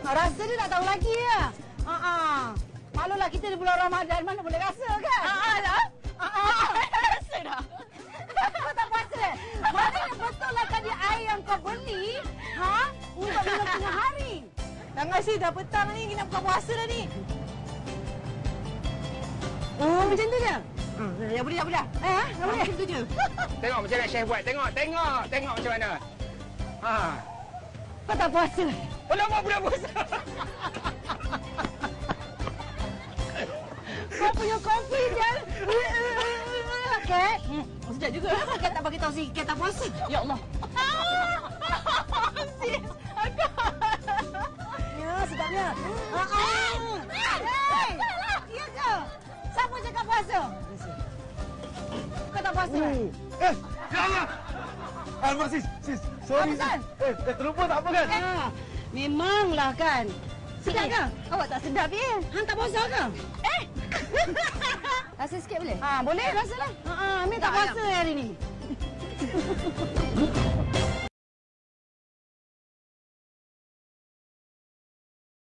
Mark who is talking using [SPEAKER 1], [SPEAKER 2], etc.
[SPEAKER 1] Rasa dia tak tahu lagi ya. Malulah kita di bulan Ramadan, mana boleh rasa kan?
[SPEAKER 2] Lah. Rasa dah.
[SPEAKER 1] Kau tak puasa? Maknanya betul lah tadi air yang kau beli, untuk minum tengah hari.
[SPEAKER 2] Jangan sih, dah petang ni, kita buka puasa dah ni.
[SPEAKER 1] Oh, macam tu je?
[SPEAKER 2] Ya boleh, dah boleh.
[SPEAKER 1] Dah boleh?
[SPEAKER 2] Macam tu je.
[SPEAKER 3] Tengok macam mana chef buat. Tengok macam mana.
[SPEAKER 1] Kau tak puasa?
[SPEAKER 3] Alamak, budak puasa.
[SPEAKER 1] Kau punya kopi je. Kat.
[SPEAKER 2] Sedap juga.
[SPEAKER 1] Kenapa Kat tak bagi tahu si Kat tak puasa?
[SPEAKER 2] Ya Allah. Sis, agak.
[SPEAKER 1] Ya, sedapnya. Hei! Ya ke? Siapa cakap puasa? Kau tak puasa?
[SPEAKER 4] Jangan! Alamak, sis. Sorry,
[SPEAKER 1] Apa, San?
[SPEAKER 4] sis. Terlupa tak apa kan?
[SPEAKER 1] Memanglah kan. Sedap ke?
[SPEAKER 2] Awak tak sedap ya?
[SPEAKER 1] Han tak puasa ke?
[SPEAKER 2] Rasa sikit boleh?
[SPEAKER 1] Boleh rasalah. Amir tak puasa hari ni.